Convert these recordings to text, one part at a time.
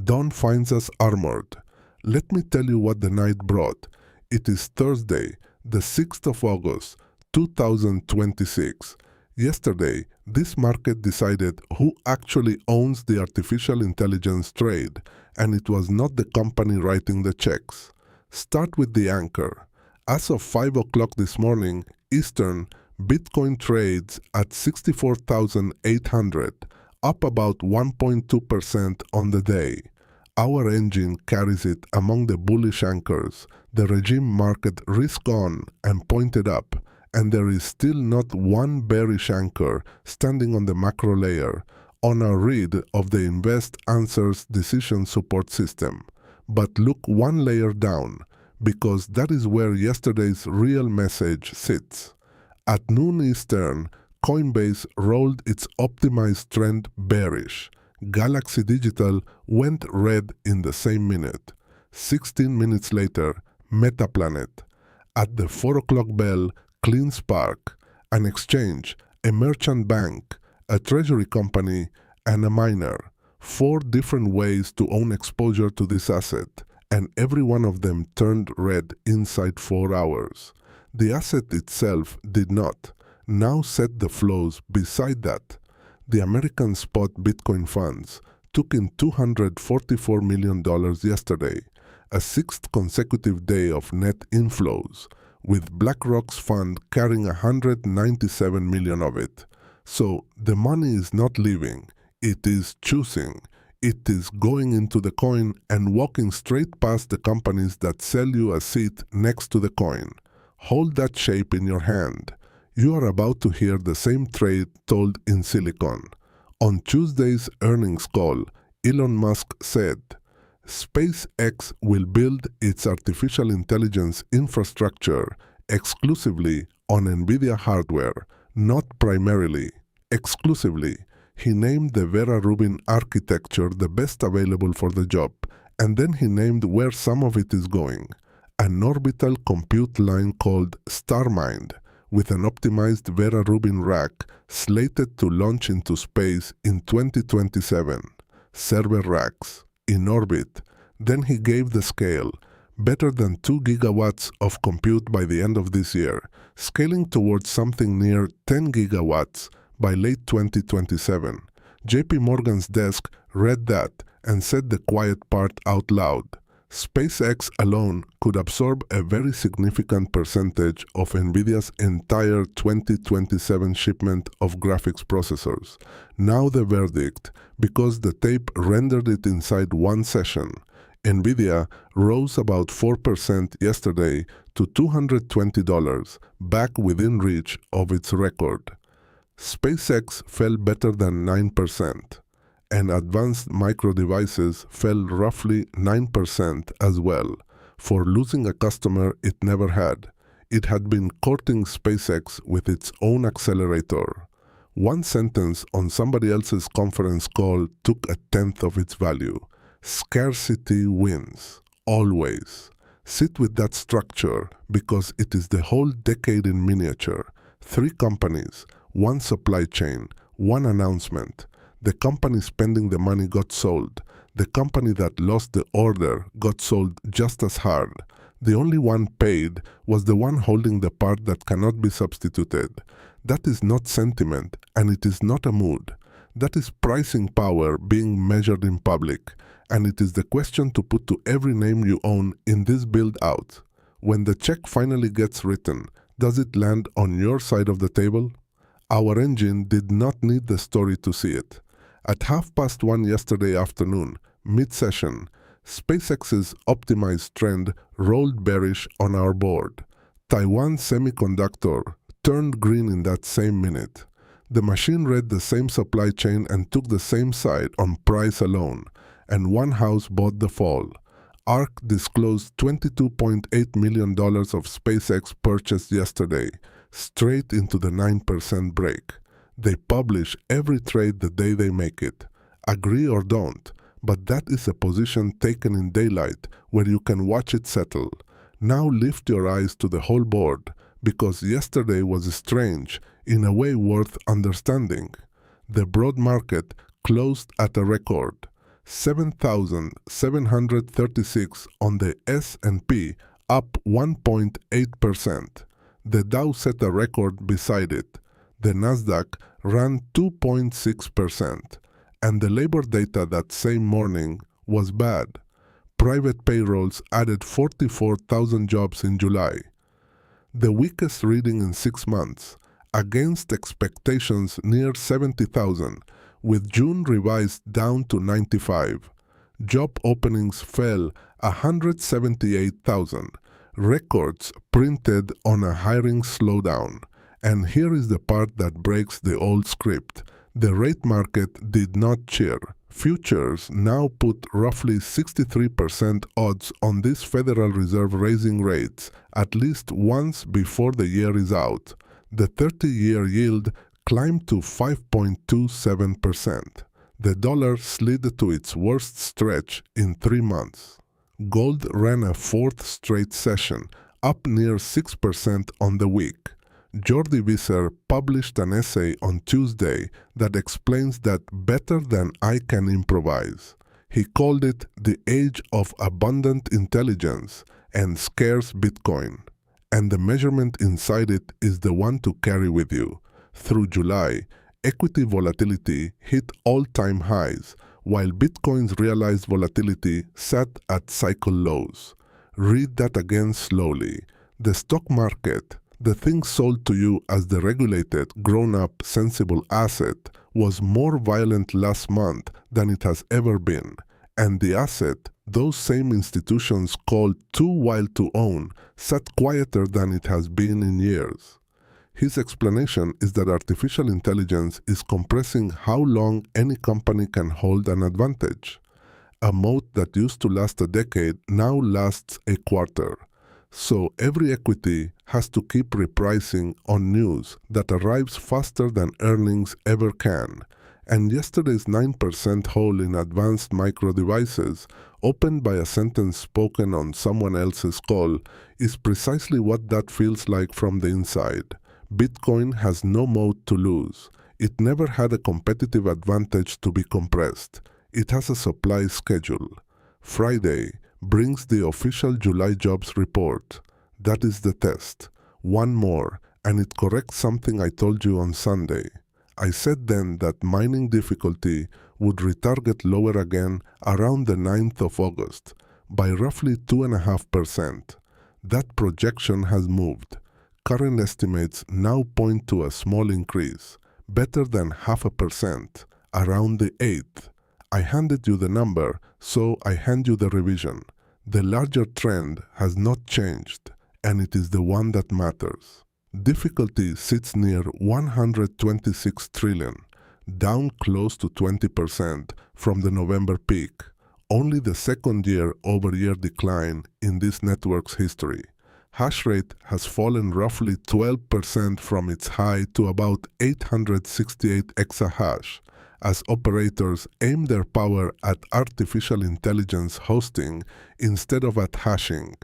Dawn finds us armored. Let me tell you what the night brought. It is Thursday, the 6th of August, 2026. Yesterday, this market decided who actually owns the artificial intelligence trade, and it was not the company writing the checks. Start with the anchor. As of 5 o'clock this morning, Eastern, Bitcoin trades at 64,800, up about 1.2% on the day. Our engine carries it among the bullish anchors. The regime market risk on and pointed up, and there is still not one bearish anchor standing on the macro layer on our read of the InvestAnswers Decision Support System. But look one layer down, because that is where yesterday's real message sits. At noon Eastern, Coinbase rolled its optimized trend bearish. Galaxy Digital went red in the same minute. 16 minutes later, Metaplanet. At the 4 o'clock bell, CleanSpark, an exchange, a merchant bank, a treasury company, and a miner. 4 different ways to own exposure to this asset, and every one of them turned red inside 4 hours. The asset itself did not. Now set the flows beside that. The American spot Bitcoin funds took in $244 million yesterday, a 6th consecutive day of net inflows, with BlackRock's fund carrying $197 million of it. So the money is not leaving, it is choosing. It is going into the coin and walking straight past the companies that sell you a seat next to the coin. Hold that shape in your hand. You are about to hear the same trade told in Silicon. On Tuesday's earnings call, Elon Musk said, SpaceX will build its artificial intelligence infrastructure exclusively on NVIDIA hardware, not primarily, exclusively. He named the Vera Rubin architecture the best available for the job, and then he named where some of it is going. An orbital compute line called StarMind, with an optimized Vera Rubin rack slated to launch into space in 2027. Server racks, in orbit. Then he gave the scale, better than 2 gigawatts of compute by the end of this year, scaling towards something near 10 gigawatts by late 2027. JP Morgan's desk read that and said the quiet part out loud. SpaceX alone could absorb a very significant percentage of NVIDIA's entire 2027 shipment of graphics processors. Now the verdict, because the tape rendered it inside one session. NVIDIA rose about 4% yesterday to $220, back within reach of its record. SpaceX fell better than 9%. And advanced micro devices fell roughly 9% as well, for losing a customer it never had. It had been courting SpaceX with its own accelerator. One sentence on somebody else's conference call took 1/10 of its value. Scarcity wins, always. Sit with that structure, because it is the whole decade in miniature. 3 companies, 1 supply chain, 1 announcement. The company spending the money got sold. The company that lost the order got sold just as hard. The only one paid was the one holding the part that cannot be substituted. That is not sentiment, and it is not a mood. That is pricing power being measured in public, and it is the question to put to every name you own in this build-out. When the check finally gets written, does it land on your side of the table? Our engine did not need the story to see it. At 1:30 yesterday afternoon, mid-session, SpaceX's optimized trend rolled bearish on our board. Taiwan Semiconductor turned green in that same minute. The machine read the same supply chain and took the same side on price alone, and one house bought the fall. ARK disclosed $22.8 million of SpaceX purchased yesterday, straight into the 9% break. They publish every trade the day they make it. Agree or don't, but that is a position taken in daylight where you can watch it settle. Now lift your eyes to the whole board, because yesterday was strange, in a way worth understanding. The broad market closed at a record. 7,736 on the S&P, up 1.8%. The Dow set a record beside it. The Nasdaq ran 2.6%, and the labor data that same morning was bad. Private payrolls added 44,000 jobs in July, the weakest reading in 6 months, against expectations near 70,000, with June revised down to 95. Job openings fell 178,000, records printed on a hiring slowdown. And here is the part that breaks the old script. The rate market did not cheer. Futures now put roughly 63% odds on this Federal Reserve raising rates at least once before the year is out. The 30-year yield climbed to 5.27%. The dollar slid to its worst stretch in 3 months. Gold ran a fourth straight session, up near 6% on the week. Jordi Visser published an essay on Tuesday that explains that better than I can improvise. He called it the age of abundant intelligence and scarce Bitcoin. And the measurement inside it is the one to carry with you. Through July, equity volatility hit all-time highs, while Bitcoin's realized volatility sat at cycle lows. Read that again slowly. The stock market, the thing sold to you as the regulated, grown-up, sensible asset, was more violent last month than it has ever been. And the asset, those same institutions called too wild to own, sat quieter than it has been in years. His explanation is that artificial intelligence is compressing how long any company can hold an advantage. A moat that used to last a decade now lasts a quarter. So every equity has to keep repricing on news that arrives faster than earnings ever can. And yesterday's 9% hole in advanced micro devices, opened by a sentence spoken on someone else's call, is precisely what that feels like from the inside. Bitcoin has no moat to lose. It never had a competitive advantage to be compressed. It has a supply schedule. Friday brings the official July jobs report. That is the test. One more, and it corrects something I told you on Sunday. I said then that mining difficulty would retarget lower again around the 9th of August by roughly 2.5%. That projection has moved. Current estimates now point to a small increase, better than 0.5%, around the 8th. I handed you the number, so I hand you the revision. The larger trend has not changed, and it is the one that matters. Difficulty sits near 126 trillion, down close to 20% from the November peak, only the second year-over-year decline in this network's history. Hash rate has fallen roughly 12% from its high to about 868 exahash, as operators aim their power at artificial intelligence hosting instead of at hashing.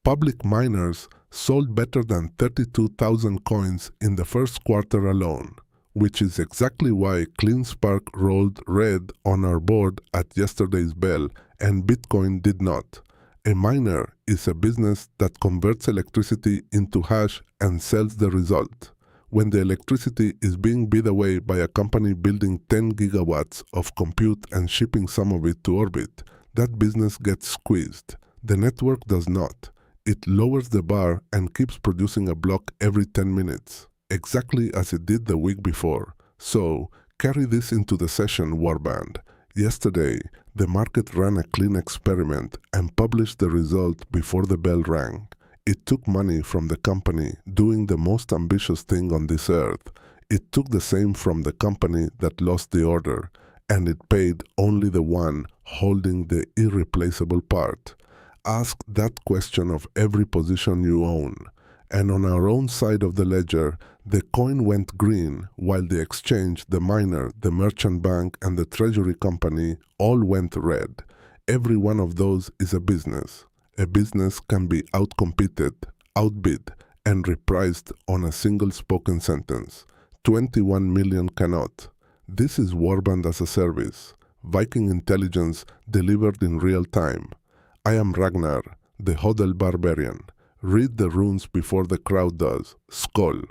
Public miners sold better than 32,000 coins in the first quarter alone, which is exactly why CleanSpark rolled red on our board at yesterday's bell and Bitcoin did not. A miner is a business that converts electricity into hash and sells the result. When the electricity is being bid away by a company building 10 gigawatts of compute and shipping some of it to orbit, that business gets squeezed. The network does not. It lowers the bar and keeps producing a block every 10 minutes, exactly as it did the week before. So, carry this into the session, Warband. Yesterday, the market ran a clean experiment and published the result before the bell rang. It took money from the company doing the most ambitious thing on this earth. It took the same from the company that lost the order, and it paid only the one holding the irreplaceable part. Ask that question of every position you own. And on our own side of the ledger, the coin went green, while the exchange, the miner, the merchant bank, and the treasury company all went red. Every one of those is a business. A business can be outcompeted, outbid, and repriced on a single spoken sentence. 21 million cannot. This is Warband as a service. Viking intelligence delivered in real time. I am Ragnar, the HODLBARBARIan. Read the runes before the crowd does. Skål!